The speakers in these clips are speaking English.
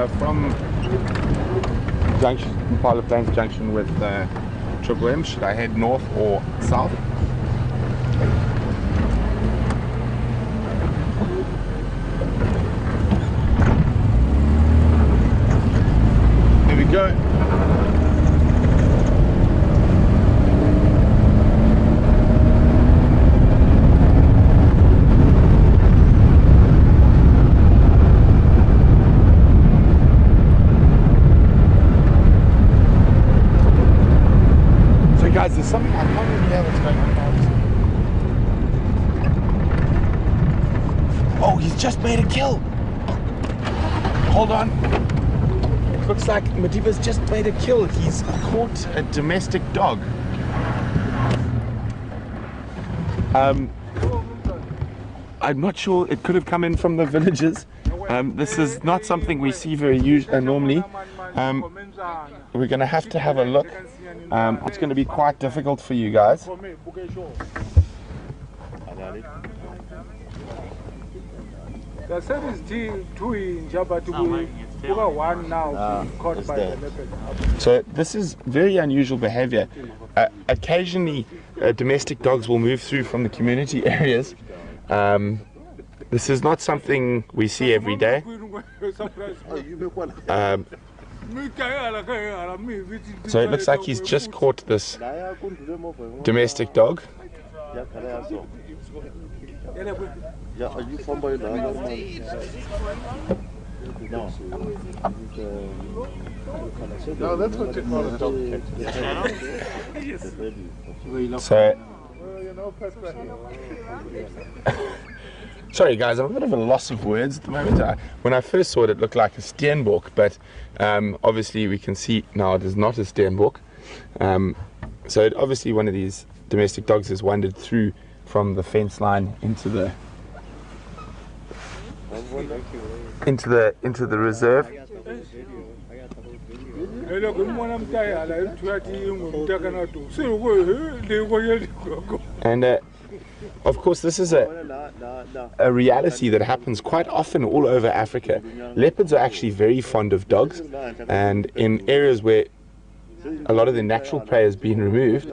from junction, Impala Plains junction with Triple M, should I head north or south? Here we go. Guys, there's something I can't really hear what's going on. Oh, he's just made a kill. Hold on. It looks like Madiba's just made a kill. He's caught a domestic dog. I'm not sure. It could have come in from the villages. This is not something we see very normally. We're going to have a look. It's going to be quite difficult for you guys. So this is very unusual behavior. Occasionally domestic dogs will move through from the community areas. This is not something we see every day. So it looks like he's just caught this domestic dog. So sorry guys, I'm a bit of a loss of words at the moment. When I first saw it, it looked like a steenbok, but obviously we can see now it is not a steenbok. So obviously one of these domestic dogs has wandered through from the fence line into the reserve. And of course, this is a reality that happens quite often all over Africa. Leopards are actually very fond of dogs, and in areas where a lot of the natural prey has been removed,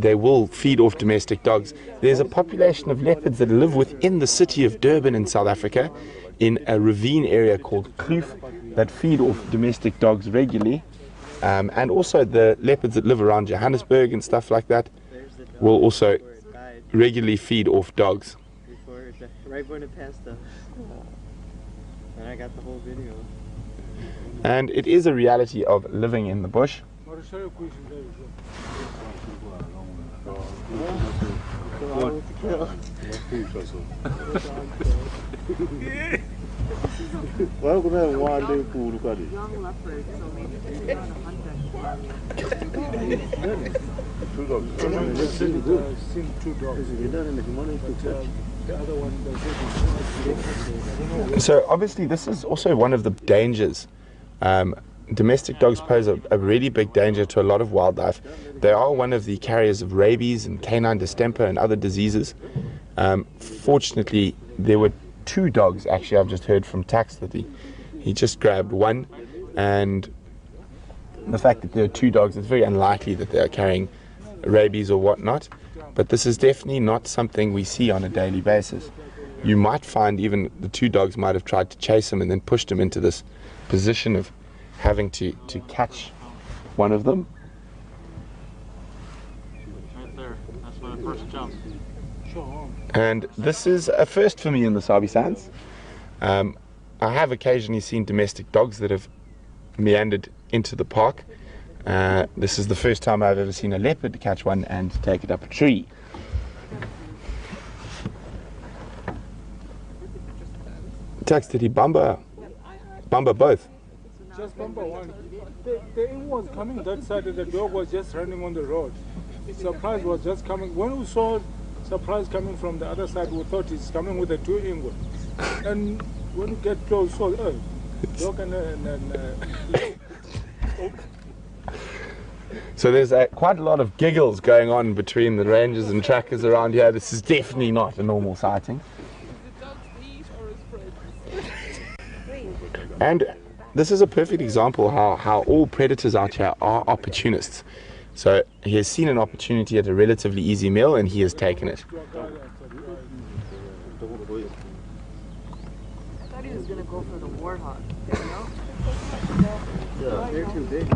they will feed off domestic dogs. There's a population of leopards that live within the city of Durban in South Africa, in a ravine area called Kloof, that feed off domestic dogs regularly. And also the leopards that live around Johannesburg and stuff like that will also regularly feed off dogs. Right when it passed us, and I got the whole video. And it is a reality of living in the bush. Young leopard, so maybe So obviously this is also one of the dangers. Domestic dogs pose a really big danger to a lot of wildlife. They are one of the carriers of rabies and canine distemper and other diseases. Fortunately, there were 2 dogs, actually. I've just heard from Tax that he just grabbed one, and the fact that there are 2 dogs, it's very unlikely that they are carrying rabies or whatnot, but this is definitely not something we see on a daily basis. You might find even the 2 dogs might have tried to chase him and then pushed him into this position of having to catch one of them. Right there, that's my first jump. And this is a first for me in the Sabi Sands. I have occasionally seen domestic dogs that have meandered into the park. This is the first time I've ever seen a leopard catch one and take it up a tree. Tax, did he bumper both? Just bumper one. The inn was coming that side and the dog was just running on the road. Surprise was just coming. When we saw Surprise coming from the other side, we thought he's coming with the 2 Ingwe. And when we get close, so dog and So there's quite a lot of giggles going on between the rangers and trackers around here. This is definitely not a normal sighting. And this is a perfect example how all predators out here are opportunists. So he has seen an opportunity at a relatively easy meal and he has taken it. I thought he was gonna go for the warthog. You know? They're too big.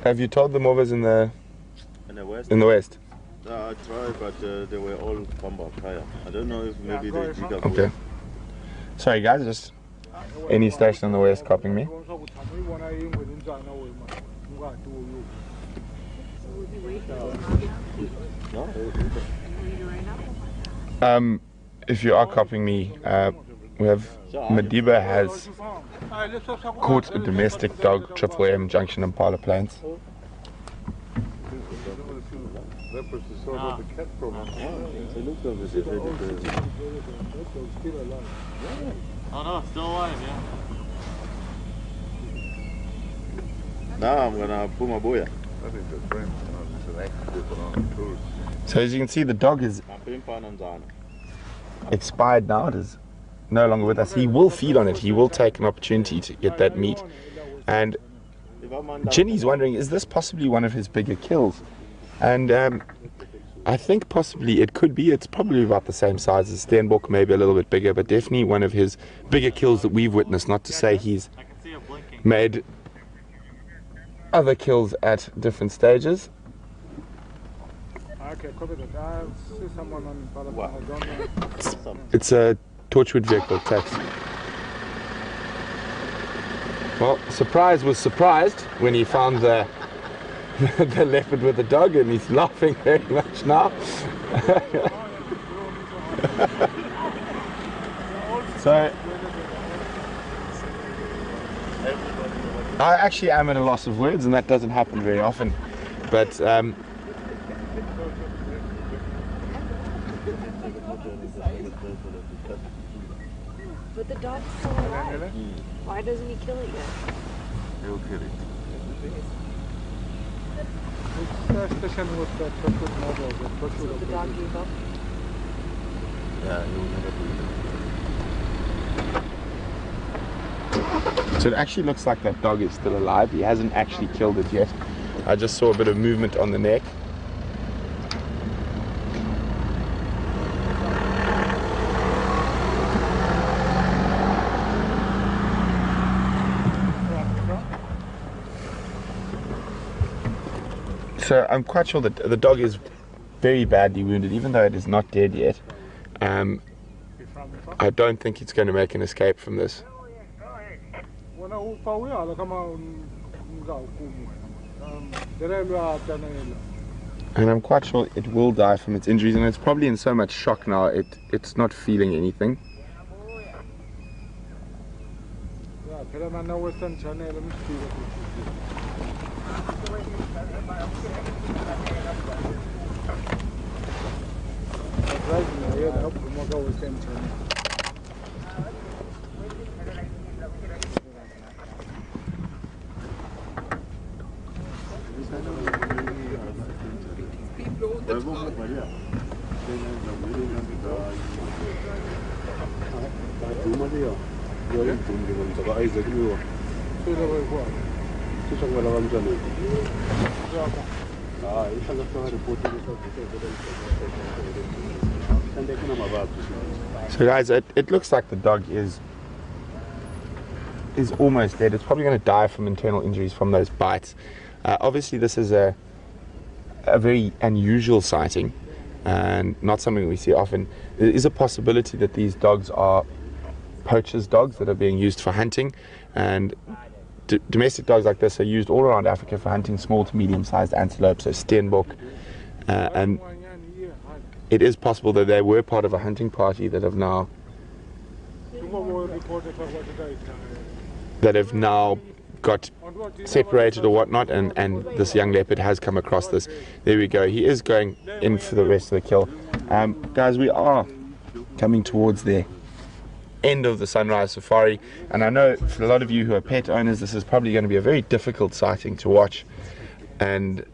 Have you told them others in the West? west? I tried, but they were all bumper tire. I don't know if maybe they dig up. Okay. Sorry guys, just any station in the west copying me. So would you wait for his mom now? No, Leader right now? If you are copying me, we have Madiba has caught a domestic dog, Triple M, Junction Impala Plains. leopards to sort out the cat problem. They looked over there. Oh no, it's still alive, yeah. Now I'm gonna put my boya. I think the friend is an active on tours. So as you can see, the dog is expired now. It is no longer with us. He will feed on it. He will take an opportunity to get that meat. And Ginny's wondering, is this possibly one of his bigger kills? And I think possibly it could be. It's probably about the same size as Steenbok, maybe a little bit bigger, but definitely one of his bigger kills that we've witnessed. Not to say he's I can see it blinking. made other kills at different stages. Okay, copy that. I see someone on Palapine. I don't know. It's a Torchwood vehicle taxi. Well, Surprise was surprised when he found the the leopard with the dog, and he's laughing very much now. So I actually am at a loss of words, and that doesn't happen very often. But But the dog's still alive. Why doesn't he kill it yet? He'll kill it. Which station was that? Torchwood Mobile? So the dog gave up. Yeah, he'll never do it. so it actually looks like that dog is still alive. He hasn't actually killed it yet. I just saw a bit of movement on the neck. So I'm quite sure that the dog is very badly wounded, even though it is not dead yet. I don't think it's going to make an escape from this. And I'm quite sure it will die from its injuries, and it's probably in so much shock now, it's not feeling anything. So guys, it looks like the dog is almost dead. It's probably going to die from internal injuries from those bites. Obviously this is a very unusual sighting and not something we see often. There is a possibility that these dogs are poachers' dogs that are being used for hunting, and domestic dogs like this are used all around Africa for hunting small to medium-sized antelope, so Steenbok, and it is possible that they were part of a hunting party that have now got separated or whatnot, and this young leopard has come across this. There we go. He is going in for the rest of the kill. Guys, we are coming towards the end of the sunrise safari, and I know for a lot of you who are pet owners, this is probably going to be a very difficult sighting to watch, and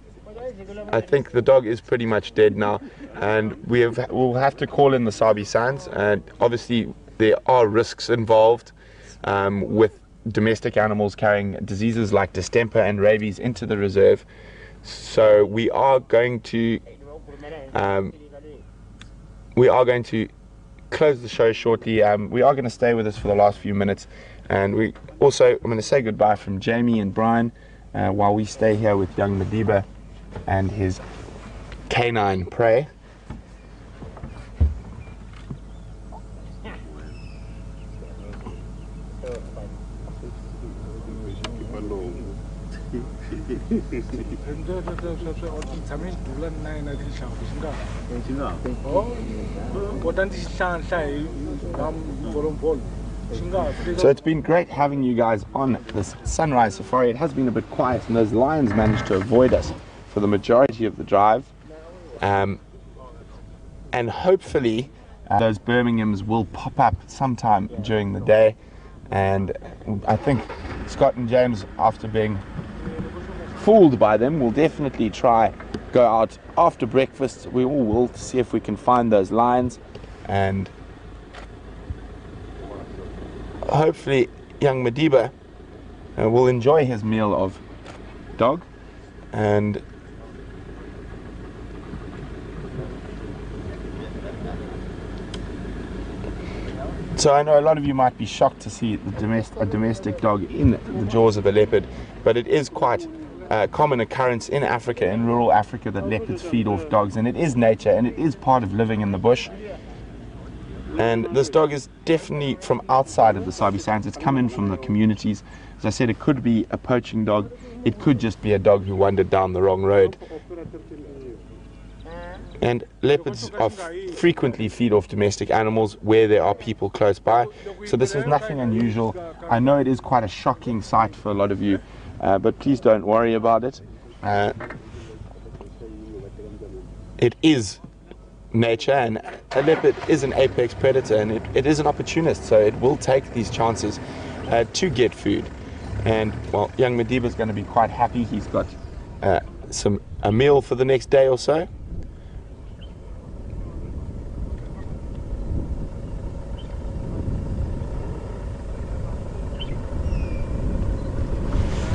I think the dog is pretty much dead now, and we'll have to call in the Sabi Sands. And obviously there are risks involved with domestic animals carrying diseases like distemper and rabies into the reserve. So we are going to close the show shortly. We are going to stay with us for the last few minutes, and I'm going to say goodbye from Jamie and Brian while we stay here with young Madiba and his canine prey. So it's been great having you guys on this sunrise safari. It has been a bit quiet, and those lions managed to avoid us for the majority of the drive. And hopefully those Birminghams will pop up sometime during the day. And I think Scott and James, after being fooled by them, will definitely try go out after breakfast. We all will to see if we can find those lions, and hopefully young Madiba will enjoy his meal of dog. And so I know a lot of you might be shocked to see a domestic dog in the jaws of a leopard, but it is quite a common occurrence in Africa, in rural Africa, that leopards feed off dogs, and it is nature, and it is part of living in the bush. And this dog is definitely from outside of the Sabi Sands. It's come in from the communities. As I said, it could be a poaching dog. It could just be a dog who wandered down the wrong road. And leopards frequently feed off domestic animals where there are people close by. So this is nothing unusual. I know it is quite a shocking sight for a lot of you, but please don't worry about it. It is nature, and a leopard is an apex predator, and it is an opportunist, so it will take these chances to get food. And well, young Madiba is going to be quite happy. He's got a meal for the next day or so.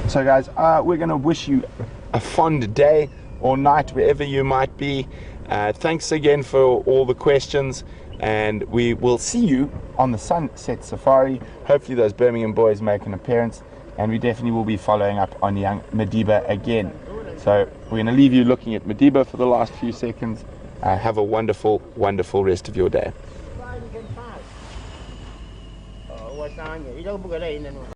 So guys, we're going to wish you a fond day or night wherever you might be. Thanks again for all the questions, and we will see you on the sunset safari. Hopefully those Birmingham boys make an appearance, and we definitely will be following up on young Madiba again. So we're going to leave you looking at Madiba for the last few seconds. Have a wonderful, wonderful rest of your day.